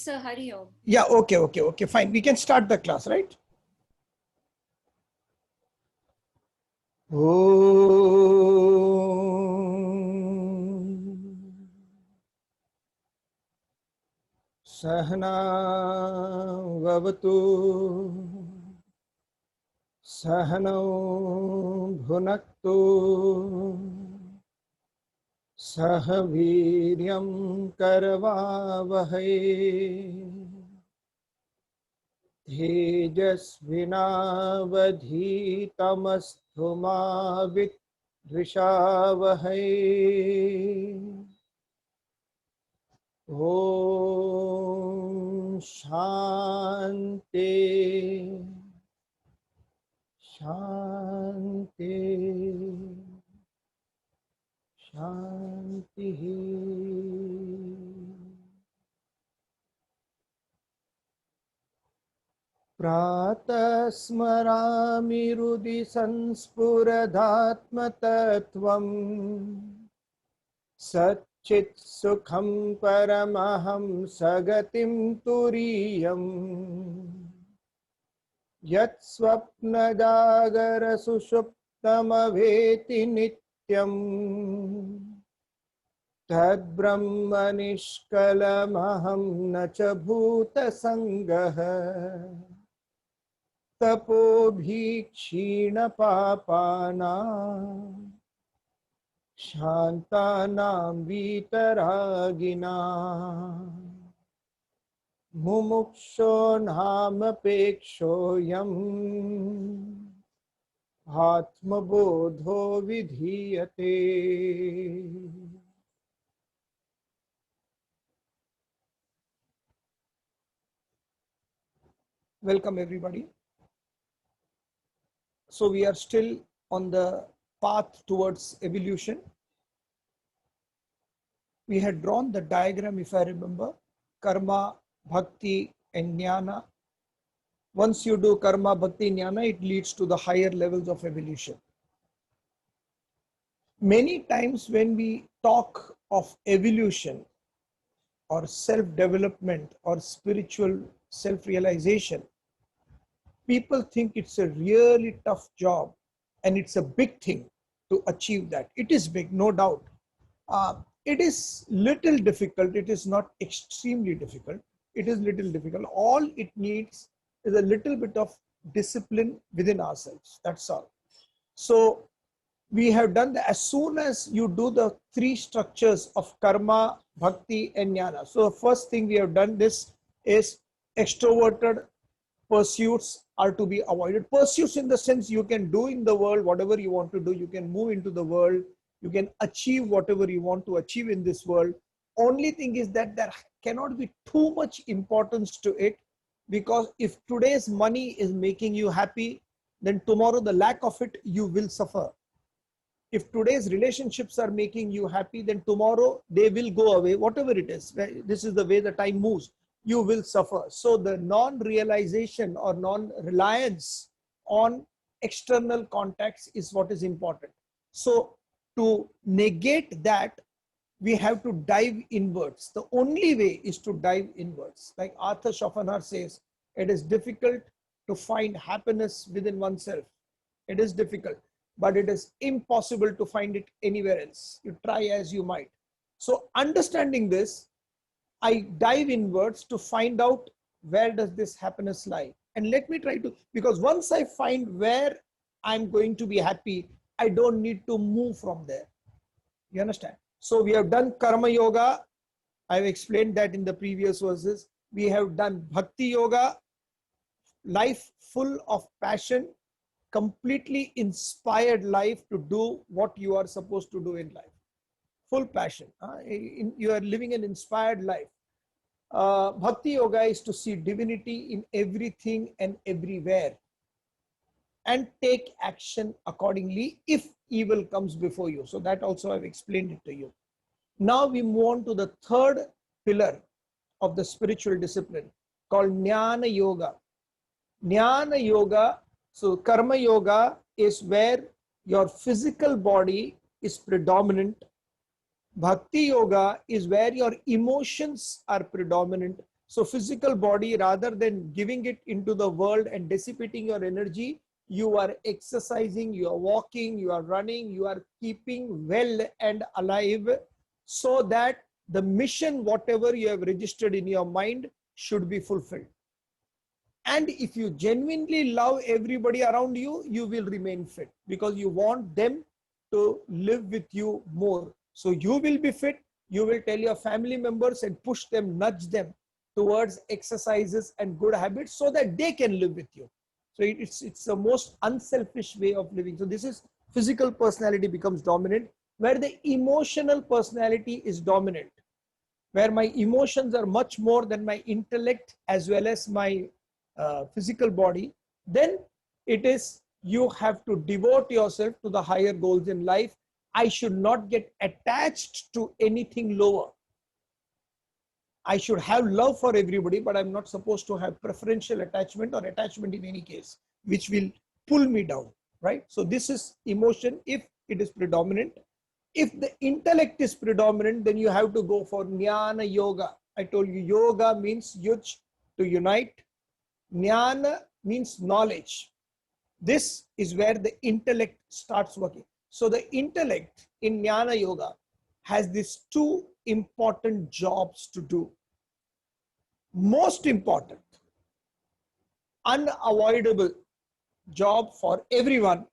sir, Hari Om. Yeah, okay, fine. We can start the class, right? Sahna vavatu Sahanau bhunaktu Sahaviryam karavavahai Tejasvinavadhitamastu ma vidvishavahai. Om Shanti Shanti Shanti. Pratah smarami rudi sanspuradhatmatattvam Satchit sukham paramaham sagatim turiyam Yat swapna jagara sushuptamaveti nityam Tad brahma nishkalamaham nacha bhuta sangaha Tapobhi kshina papana Shantanam vitaragina Mumuksho namapekshoyam Atma bodho vidhiyate. Welcome everybody. So we are still on the path towards evolution. We had drawn the diagram, if I remember, karma, bhakti and jnana. Once you do karma, bhakti, jnana, it leads to the higher levels of evolution. Many times when we talk of evolution or self-development or spiritual self-realization, people think it's a really tough job and it's a big thing to achieve that. It is big, no doubt. It is little difficult. It is not extremely difficult. It is little difficult. All it needs is a little bit of discipline within ourselves. That's all. So we have done that. As soon as you do the three structures of karma, bhakti and jnana. So the first thing we have done this is extroverted pursuits are to be avoided. Pursuits in the sense you can do in the world whatever you want to do. You can move into the world. You can achieve whatever you want to achieve in this world. Only thing is that there cannot be too much importance to it, because if today's money is making you happy, then tomorrow the lack of it, you will suffer. If today's relationships are making you happy, then tomorrow they will go away, whatever it is. This is the way the time moves. You will suffer. So the non-realization or non-reliance on external contacts is what is important. So to negate that, we have to dive inwards. The only way is to dive inwards. Like Arthur Schopenhauer says, it is difficult to find happiness within oneself. It is difficult, but it is impossible to find it anywhere else. You try as you might. So understanding this, I dive inwards to find out where does this happiness lie. And let me try to, because once I find where I'm going to be happy, I don't need to move from there. You understand? So we have done karma yoga. I've explained that in the previous verses. We have done bhakti yoga, life full of passion, completely inspired life to do what you are supposed to do in life. Full passion. You are living an inspired life. Bhakti yoga is to see divinity in everything and everywhere and take action accordingly if evil comes before you. So that also I've explained it to you. Now we move on to the third pillar of the spiritual discipline called Jnana Yoga. Jnana Yoga, so Karma Yoga is where your physical body is predominant. Bhakti Yoga is where your emotions are predominant. So physical body, rather than giving it into the world and dissipating your energy, you are exercising, you are walking, you are running, you are keeping well and alive, so that the mission, whatever you have registered in your mind, should be fulfilled. And if you genuinely love everybody around you, you will remain fit because you want them to live with you more. So you will be fit, you will tell your family members and push them, nudge them towards exercises and good habits so that they can live with you. So it's the most unselfish way of living. So this is physical personality becomes dominant, where the emotional personality is dominant, where my emotions are much more than my intellect as well as my physical body. Then it is, you have to devote yourself to the higher goals in life. I should not get attached to anything lower. I should have love for everybody, but I'm not supposed to have preferential attachment or attachment in any case, which will pull me down, right? So this is emotion if it is predominant. If the intellect is predominant, then you have to go for jnana yoga. I told you, yoga means yuj, to unite. Jnana means knowledge. This is where the intellect starts working. So the intellect in jnana yoga has these two important jobs to do. Most important, unavoidable job for everyone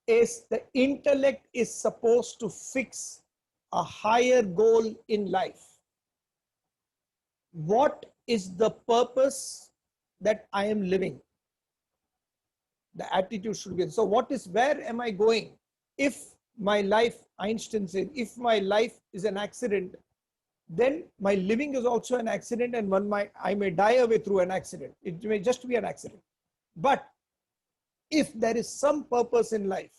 is the intellect is supposed to fix a higher goal in life. What is the purpose that I am living? The attitude should be, so what is, where am I going? If my life, Einstein said, if my life is an accident, then my living is also an accident, and I may die away through an accident. It may just be an accident. But if there is some purpose in life,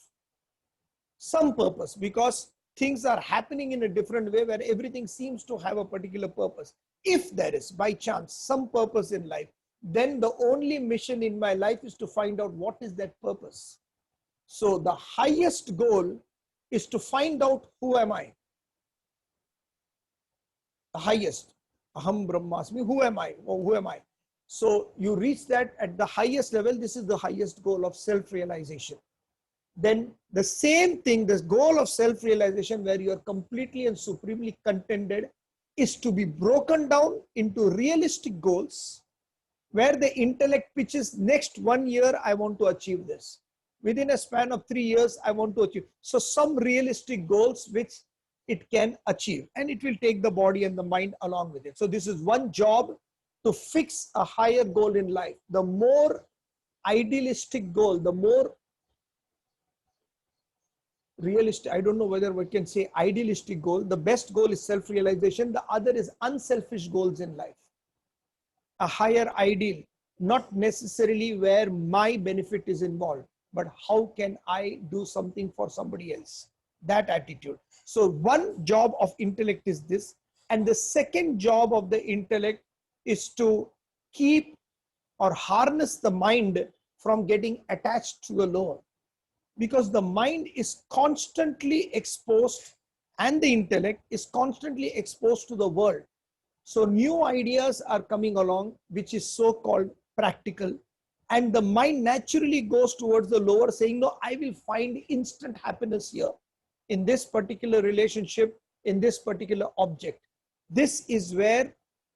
some purpose, because things are happening in a different way where everything seems to have a particular purpose. If there is by chance some purpose in life, then the only mission in my life is to find out what is that purpose. So the highest goal is to find out, who am I? The highest, aham brahmasmi, who am I, or who am I? So you reach that at the highest level. This is the highest goal of self-realization. Then the same thing, this goal of self-realization, where you are completely and supremely contented, is to be broken down into realistic goals, where the intellect pitches, next 1 year, I want to achieve this. Within a span of 3 years, I want to achieve. So some realistic goals which it can achieve, and it will take the body and the mind along with it. So this is one job, to fix a higher goal in life. The more idealistic goal, the more realistic, I don't know whether we can say idealistic goal. The best goal is self-realization. The other is unselfish goals in life. A higher ideal, not necessarily where my benefit is involved, but how can I do something for somebody else? That attitude. So one job of intellect is this. And the second job of the intellect is to keep or harness the mind from getting attached to the lower. Because the mind is constantly exposed, and the intellect is constantly exposed to the world. So new ideas are coming along, which is so-called practical. And the mind naturally goes towards the lower, saying, no, I will find instant happiness here, in this particular relationship, in this particular object. This is where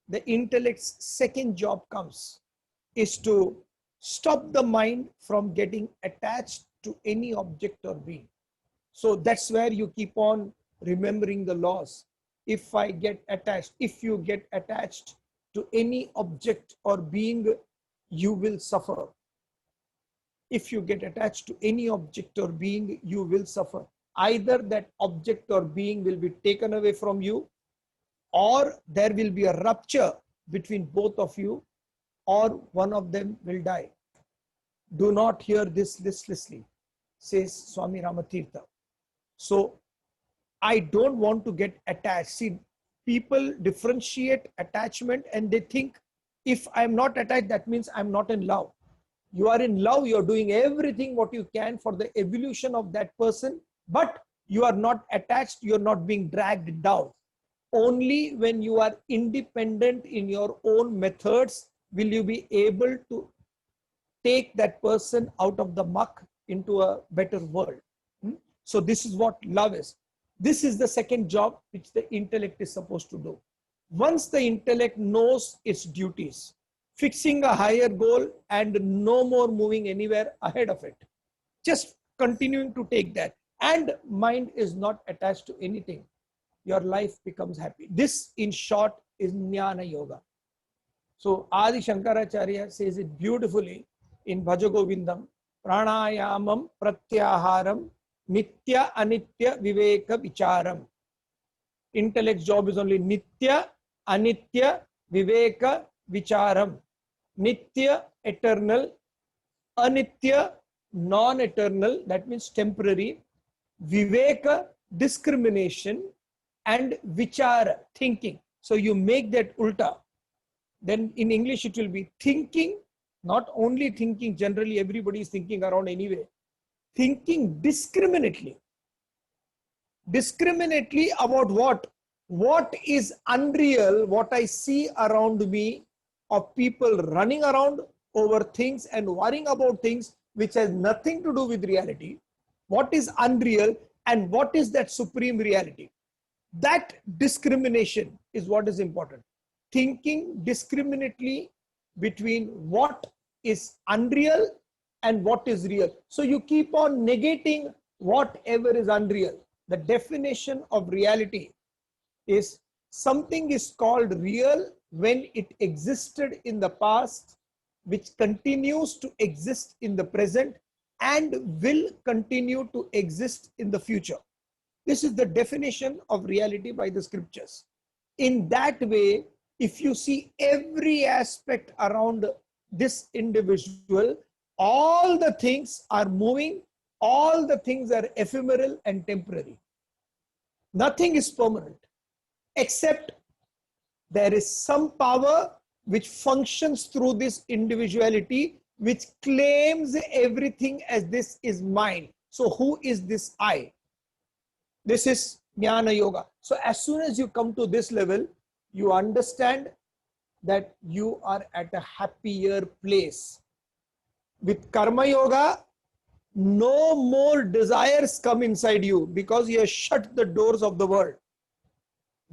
the intellect's second job comes, is to stop the mind from getting attached to any object or being. So that's where you keep on remembering the laws. If I get attached, if you get attached to any object or being, you will suffer. If you get attached to any object or being, you will suffer. Either that object or being will be taken away from you, or there will be a rupture between both of you, or one of them will die. Do not hear this listlessly, says Swami Ramatirtha. So I don't want to get attached. See, people differentiate attachment and they think, if I'm not attached, that means I'm not in love. You are in love, you're doing everything what you can for the evolution of that person, but you are not attached, you're not being dragged down. Only when you are independent in your own methods will you be able to take that person out of the muck into a better world. So this is what love is. This is the second job which the intellect is supposed to do. Once the intellect knows its duties, fixing a higher goal and no more moving anywhere ahead of it, just continuing to take that, and mind is not attached to anything, your life becomes happy. This in short is Jnana Yoga. So Adi Shankaracharya says it beautifully in Bhajagovindam, pranayamam pratyaharam nitya anitya viveka vicharam. Intellect's job is only nitya anitya viveka vicharam. Nitya, eternal; anitya, non-eternal, that means temporary; viveka, discrimination; and vichara, thinking. So you make that ulta. Then in English it will be thinking, not only thinking, generally everybody is thinking around anyway. Thinking discriminately. Discriminately about what? What is unreal, what I see around me of people running around over things and worrying about things which has nothing to do with reality. What is unreal and what is that supreme reality? That discrimination is what is important. Thinking discriminately between what is unreal and what is real. So you keep on negating whatever is unreal. The definition of reality is something is called real when it existed in the past, which continues to exist in the present and will continue to exist in the future. This is the definition of reality by the scriptures. In that way, if you see every aspect around this individual, all the things are moving, all the things are ephemeral and temporary. Nothing is permanent, except there is some power which functions through this individuality, which claims everything as this is mine. So who is this I? This is Jnana Yoga. So as soon as you come to this level, you understand that you are at a happier place. With Karma Yoga, no more desires come inside you because you have shut the doors of the world.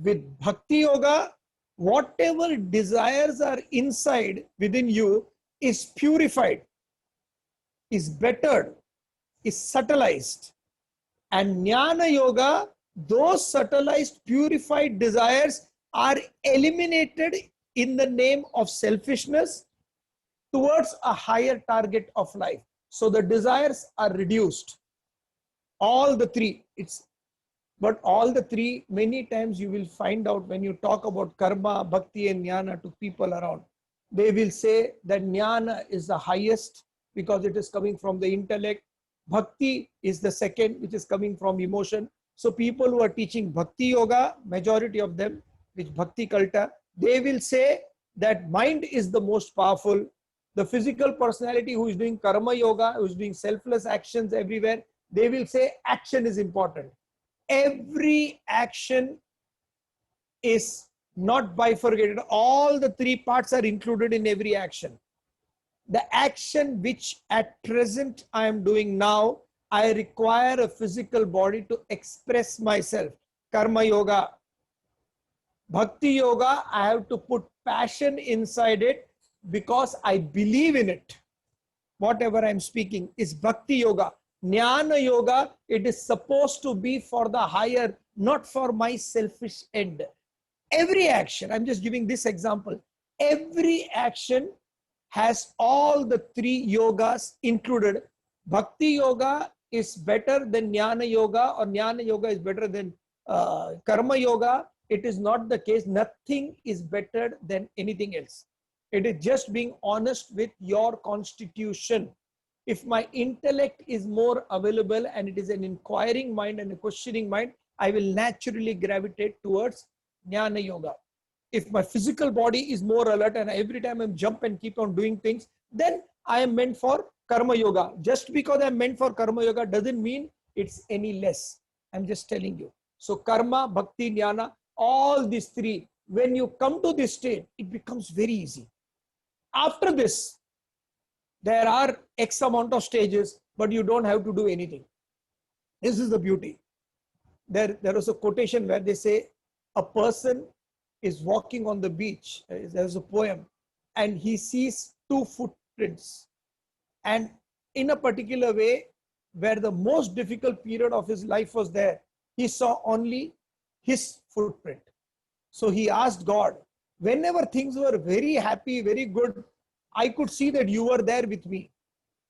With Bhakti Yoga, whatever desires are inside within you is purified, is bettered, is subtilized. And Jnana Yoga, those subtilized, purified desires are eliminated in the name of selfishness towards a higher target of life. So the desires are reduced. All the three. But all the three, many times you will find out when you talk about karma, bhakti and jnana to people around, they will say that jnana is the highest because it is coming from the intellect. Bhakti is the second, which is coming from emotion. So people who are teaching bhakti yoga, majority of them, which bhakti kulta, they will say that mind is the most powerful. The physical personality who is doing karma yoga, who is doing selfless actions everywhere, they will say action is important. Every action is not bifurcated. All the three parts are included in every action. The action which at present I am doing now, I require a physical body to express myself. Karma yoga. Bhakti yoga, I have to put passion inside it because I believe in it. Whatever I'm speaking is bhakti yoga. Jnana yoga, it is supposed to be for the higher, not for my selfish end. Every action, I'm just giving this example, every action has all the three yogas included. Bhakti yoga is better than Jnana yoga, or Jnana yoga is better than Karma yoga. It is not the case. Nothing is better than anything else. It is just being honest with your constitution. If my intellect is more available and it is an inquiring mind and a questioning mind, I will naturally gravitate towards Jnana yoga. If my physical body is more alert and every time I jump and keep on doing things, then I am meant for Karma yoga. Just because I'm meant for Karma yoga doesn't mean it's any less. I'm just telling you. So Karma, Bhakti, Jnana, all these three. When you come to this state, it becomes very easy. After this, there are X amount of stages, but you don't have to do anything. This is the beauty. There was a quotation where they say, a person is walking on the beach. There's a poem, and he sees two footprints. And in a particular way, where the most difficult period of his life was there, he saw only his footprint. So he asked God, whenever things were very happy, very good, I could see that you were there with me.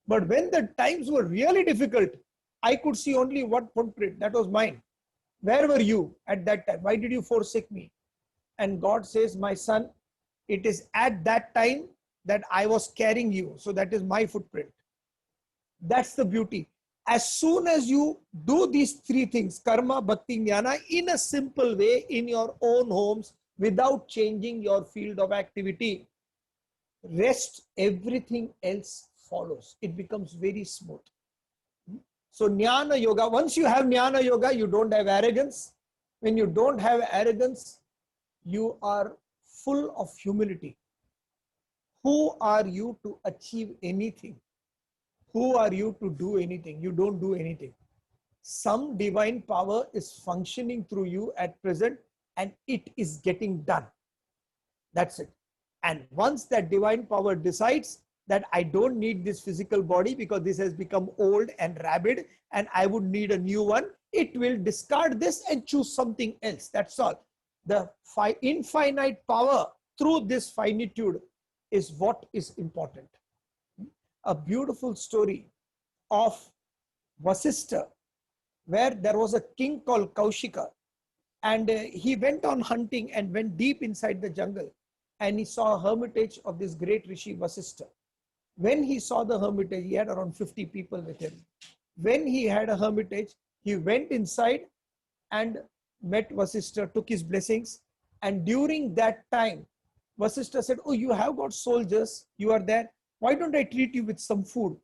But when the times were really difficult, I could see only one footprint, that was mine. Where were you at that time? Why did you forsake me? And God says, my son, it is at that time that I was carrying you. So that is my footprint. That's the beauty. As soon as you do these three things, karma, bhakti, jnana, in a simple way, in your own homes, without changing your field of activity, rest, everything else follows. It becomes very smooth. So jnana yoga, once you have jnana yoga, you don't have arrogance. When you don't have arrogance, you are full of humility. Who are you to achieve anything? Who are you to do anything? You don't do anything. Some divine power is functioning through you at present, and it is getting done. That's it. And once that divine power decides that I don't need this physical body because this has become old and rabid and I would need a new one, it will discard this and choose something else. That's all. The infinite power through this finitude is what is important. A beautiful story of Vasishtha, where there was a king called Kaushika, and he went on hunting and went deep inside the jungle, and he saw a hermitage of this great Rishi Vasishtha. When he saw the hermitage, he had around 50 people with him. When he had a hermitage, he went inside and met Vasishtha, took his blessings, and during that time, Vasishtha said, oh, you have got soldiers, you are there. Why don't I treat you with some food?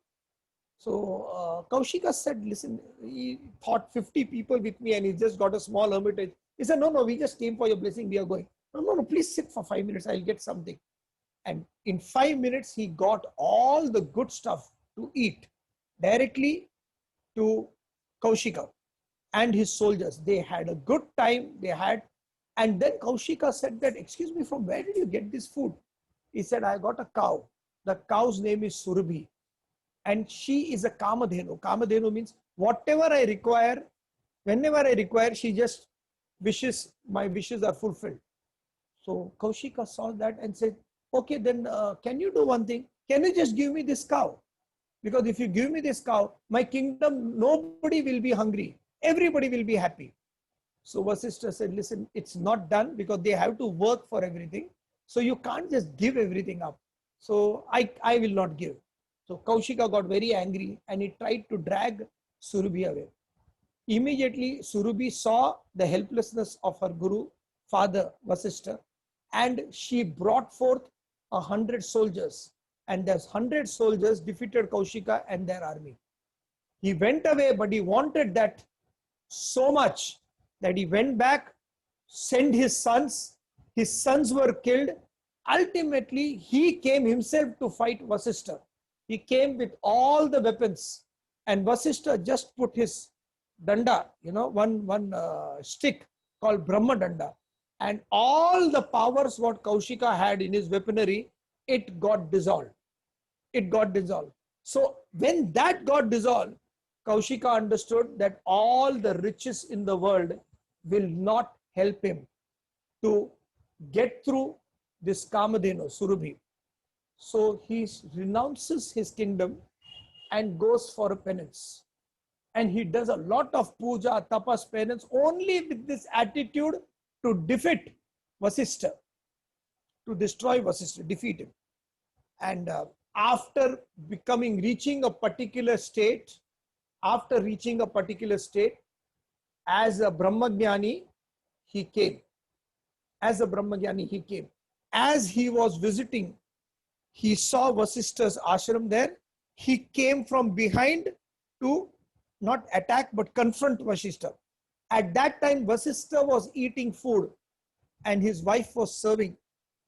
So Kaushika said, listen, he thought 50 people with me and he just got a small hermitage. He said, no, we just came for your blessing. We are going. No, please sit for 5 minutes. I'll get something. And in 5 minutes, he got all the good stuff to eat directly to Kaushika and his soldiers. They had a good time. And then Kaushika said that, excuse me, from where did you get this food? He said, I got a cow. The cow's name is Surabhi. And she is a Kamadhenu. Kamadhenu means whatever I require, whenever I require, she just wishes, my wishes are fulfilled. So Kaushika saw that and said, okay, then can you do one thing? Can you just give me this cow? Because if you give me this cow, my kingdom, nobody will be hungry. Everybody will be happy. So Vasishtha said, listen, it's not done because they have to work for everything. So you can't just give everything up. So I will not give. So Kaushika got very angry and he tried to drag Surabhi away. Immediately, Surabhi saw the helplessness of her guru, father Vasishtha, and she brought forth 100 soldiers. And those 100 soldiers defeated Kaushika and their army. He went away, but he wanted that so much that he went back, sent his sons. His sons were killed. Ultimately, he came himself to fight Vasishtha. He came with all the weapons, and Vasishtha just put his danda, one stick called Brahma Danda, and all the powers what Kaushika had in his weaponry, it got dissolved. It got dissolved. So when that got dissolved, Kaushika understood that all the riches in the world will not help him to get through this Kamadhenu, Surabhi. So he renounces his kingdom and goes for a penance. And he does a lot of puja, tapas, penance, only with this attitude to defeat Vasishtha, to destroy Vasishtha, defeat him. And after reaching a particular state, as a Brahmagyani, he came. As he was visiting, he saw Vasishtha's ashram there. He came from behind to not attack but confront Vasishtha. At that time, Vasishtha was eating food and his wife was serving,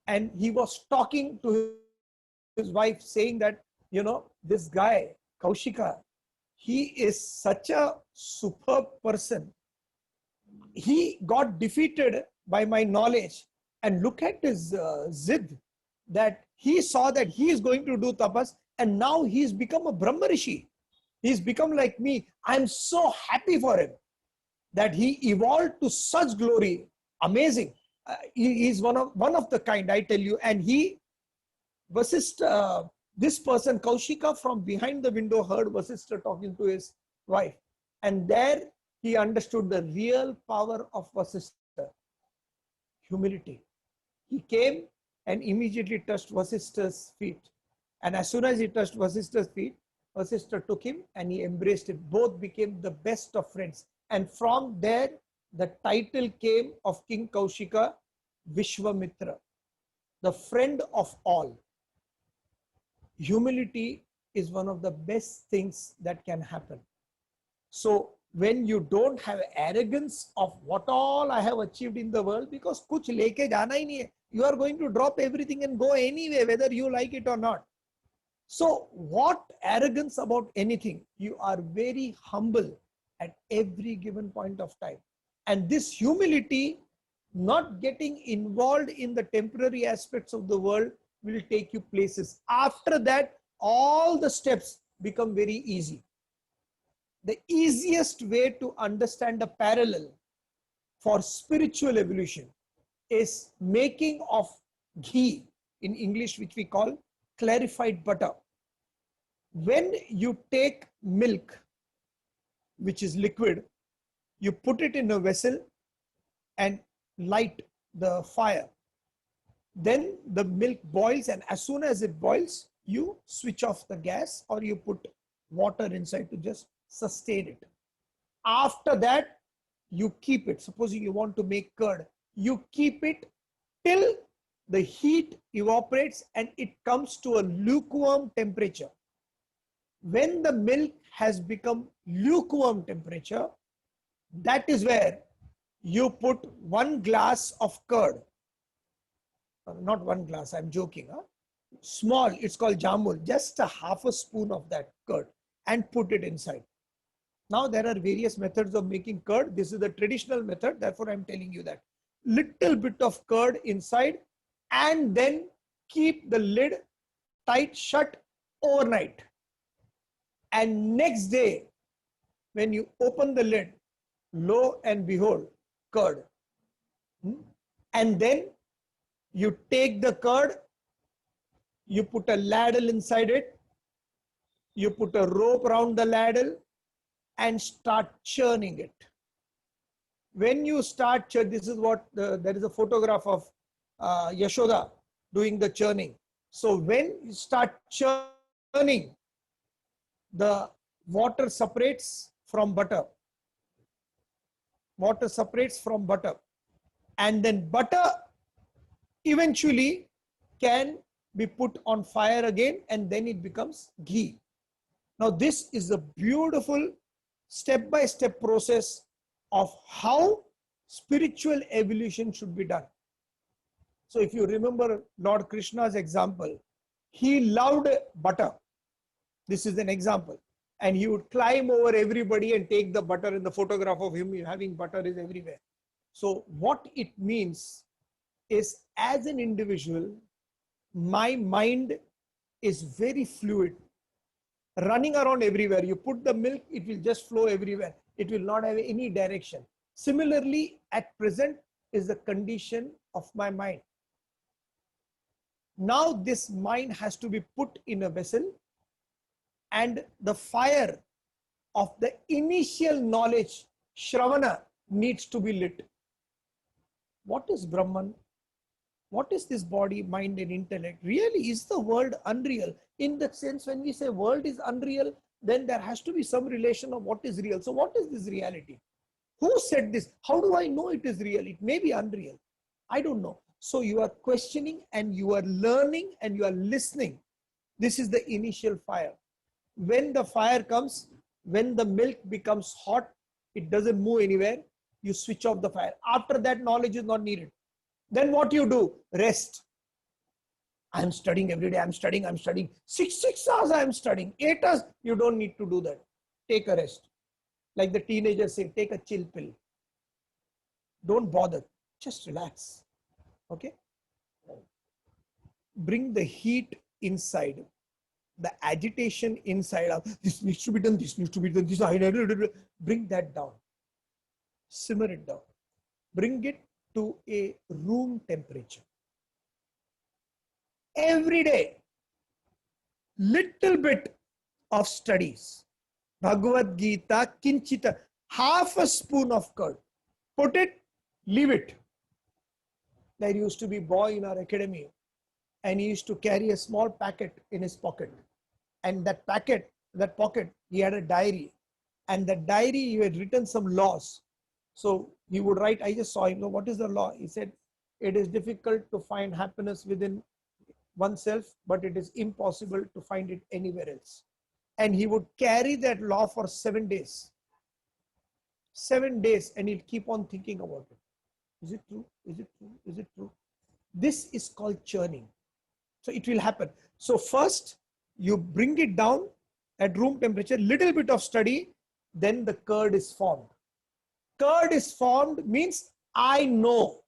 and he was talking to his wife saying that, this guy, Kaushika, he is such a superb person. He got defeated by my knowledge, and look at his zid, that he saw that he is going to do tapas, and now he's become a Brahma Rishi. He's become like me. I'm so happy for him that he evolved to such glory. Amazing. He's one of the kind, I tell you. And he, Vasishtha, this person, Kaushika, from behind the window heard Vasishtha talking to his wife. And there he understood the real power of Vasishtha. Humility. He came and immediately touched Vasishtha's feet. And as soon as he touched Vasishtha's feet, Vasishtha took him and he embraced him. Both became the best of friends. And from there, the title came of King Kaushika, Vishwamitra, the friend of all. Humility is one of the best things that can happen. So when you don't have arrogance of what all I have achieved in the world, because kuch leke jana hi nahi hai, you are going to drop everything and go anyway, whether you like it or not. So what arrogance about anything? You are very humble at every given point of time. And this humility, not getting involved in the temporary aspects of the world, will take you places. After that, all the steps become very easy. The easiest way to understand a parallel for spiritual evolution is making of ghee, in English, which we call clarified butter. When you take milk, which is liquid, you put it in a vessel and light the fire. Then the milk boils, and as soon as it boils, you switch off the gas or you put water inside to just sustain it. After that, you keep it. Supposing you want to make curd, you keep it till the heat evaporates and it comes to a lukewarm temperature. When the milk has become lukewarm temperature, that is where you put 1 glass of curd. Not 1 glass, I'm joking. Small, it's called jamul, just a half a spoon of that curd, and put it inside. Now there are various methods of making curd. This is the traditional method, therefore I'm telling you that. Little bit of curd inside, and then keep the lid tight shut overnight. And next day, when you open the lid, lo and behold, curd. And then you take the curd, you put a ladle inside it, you put a rope around the ladle and start churning it. When you start churning, this is what, there is a photograph of Yashoda doing the churning. So when you start churning, the water separates from butter. Water separates from butter. And then butter eventually can be put on fire again, and then it becomes ghee. Now this is a beautiful step-by-step process of how spiritual evolution should be done. So if you remember Lord Krishna's example, he loved butter. This is an example. And he would climb over everybody and take the butter, and the photograph of him having butter is everywhere. So what it means is, as an individual, my mind is very fluid, running around everywhere. You put the milk, it will just flow everywhere. It will not have any direction. Similarly, at present is the condition of my mind. Now this mind has to be put in a vessel, and the fire of the initial knowledge, Shravana, needs to be lit. What is Brahman? What is this body, mind and intellect? Really, is the world unreal? In that sense, when we say world is unreal, then there has to be some relation of what is real. So what is this reality? Who said this? How do I know it is real? It may be unreal. I don't know. So you are questioning and you are learning and you are listening. This is the initial fire. When the fire comes, when the milk becomes hot, it doesn't move anywhere, you switch off the fire. After that, knowledge is not needed. Then what you do? Rest. I'm studying every day. I'm studying. Six hours I'm studying. 8 hours. You don't need to do that. Take a rest. Like the teenagers say, take a chill pill. Don't bother. Just relax. Okay? Bring the heat inside. The agitation inside of this needs to be done, this needs to be done, this bring that down. Simmer it down. Bring it to a room temperature. Every day, little bit of studies. Bhagavad Gita, Kinchita, half a spoon of curd. Put it, leave it. There used to be a boy in our academy, and he used to carry a small packet in his pocket. And that pocket, he had a diary. And that diary, he had written some laws. So he would write, I just saw him, what is the law? He said, it is difficult to find happiness within oneself, but it is impossible to find it anywhere else. And he would carry that law for 7 days. 7 days, and he'll keep on thinking about it. Is it true? Is it true? Is it true? This is called churning. So it will happen. So first, you bring it down at room temperature, little bit of study, then the curd is formed. Curd is formed means I know.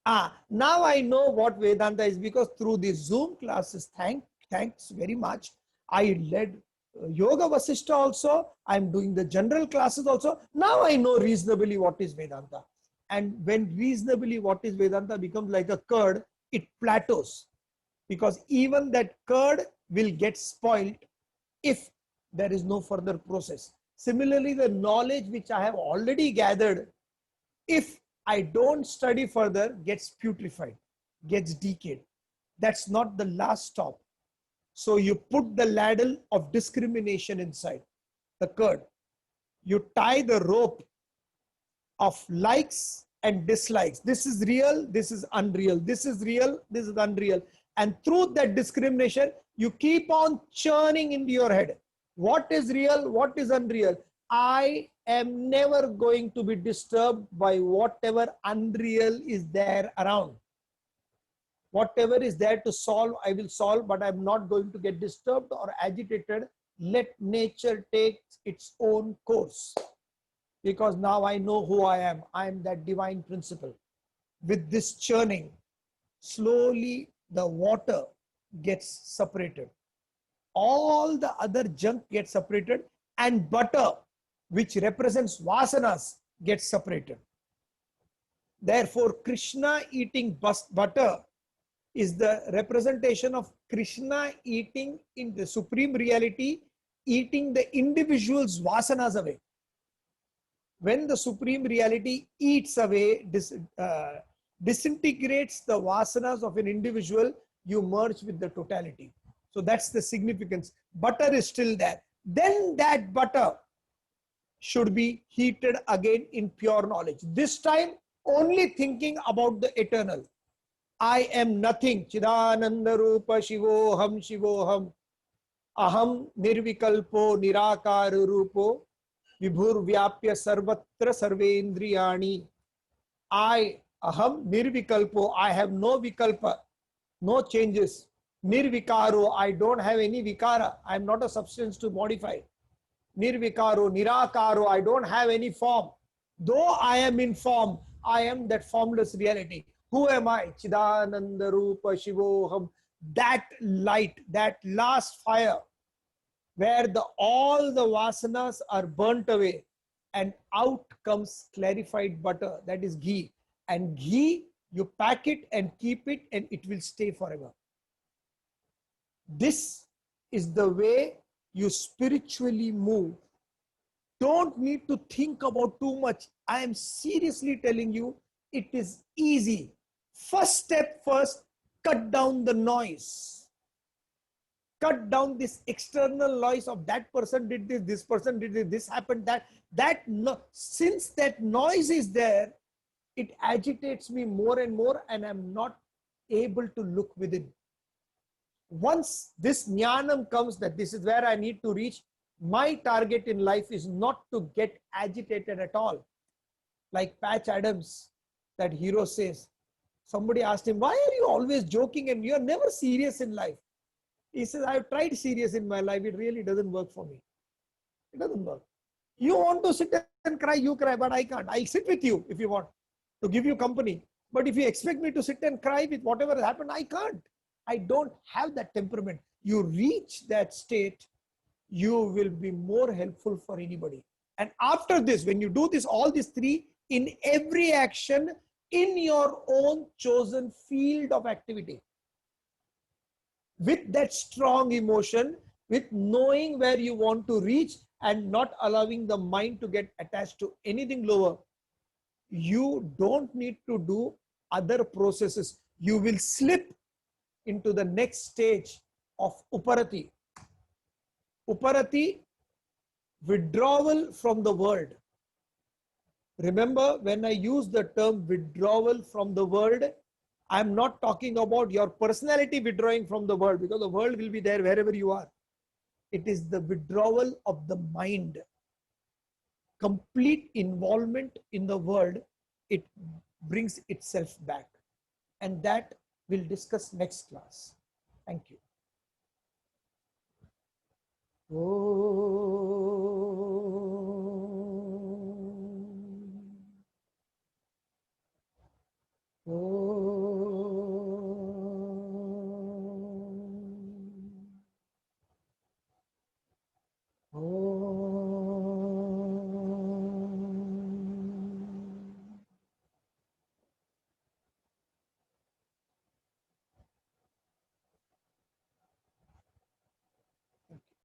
Now I know what Vedanta is, because through these Zoom classes, thanks very much, I led Yoga Vasishta also. I'm doing the general classes also. Now I know reasonably what is Vedanta. And when reasonably what is Vedanta becomes like a curd, it plateaus. Because even that curd will get spoiled if there is no further process. Similarly, the knowledge which I have already gathered, if I don't study further, gets putrefied, gets decayed. That's not the last stop. So you put the ladle of discrimination inside the curd. You tie the rope of likes and dislikes. This is real, this is unreal. This is real, this is unreal. And through that discrimination, you keep on churning into your head. What is real? What is unreal? I am never going to be disturbed by whatever unreal is there around. Whatever is there to solve, I will solve, but I'm not going to get disturbed or agitated. Let nature take its own course. Because now I know who I am. I am that divine principle. With this churning, slowly the water gets separated. All the other junk gets separated, and butter, which represents vasanas, gets separated. Therefore, Krishna eating butter is the representation of Krishna eating in the supreme reality, eating the individual's vasanas away. When the supreme reality eats away, disintegrates the vasanas of an individual, you merge with the totality. So that's the significance. Butter is still there. Then that butter should be heated again in pure knowledge. This time, only thinking about the eternal. I am nothing. Chidananda Rupa Shivoham Shivoham. Aham Nirvikalpo Nirakar Rupo. Vibhur Vyapya Sarvatra Sarvendriyani. I, Aham Nirvikalpo. I have no vikalpa, no changes. Nirvikaro, I don't have any vikara. I am not a substance to modify. Nirvikaro, Nirakaro, I don't have any form. Though I am in form, I am that formless reality. Who am I? Chidananda Rupa Shivoham. That light, that last fire, where all the vasanas are burnt away, and out comes clarified butter, that is ghee. And ghee, you pack it and keep it, and it will stay forever. This is the way you spiritually move. Don't need to think about too much. I am seriously telling you, it is easy. First step first, cut down the noise. Cut down this external noise of that person did this person did this happened, since that noise is there, it agitates me more and more, and I'm not able to look within. Once this jnanam comes that this is where I need to reach, my target in life is not to get agitated at all. Like Patch Adams, that hero says, Somebody asked him, why are you always joking and you're never serious in life? He says, I've tried serious in my life. It really doesn't work for me. It doesn't work. You want to sit and cry, you cry, but I can't. I'll sit with you if you want to give you company. But if you expect me to sit and cry with whatever has happened, I can't. I don't have that temperament. You reach that state, you will be more helpful for anybody. And after this, when you do this, all these three, in every action, in your own chosen field of activity, with that strong emotion, with knowing where you want to reach and not allowing the mind to get attached to anything lower, you don't need to do other processes. You will slip into the next stage of uparati. Uparati, withdrawal from the world. Remember, when I use the term withdrawal from the world, I'm not talking about your personality withdrawing from the world, because the world will be there wherever you are. It is the withdrawal of the mind. Complete involvement in the world, it brings itself back. And that we'll discuss next class. Thank you. Oh.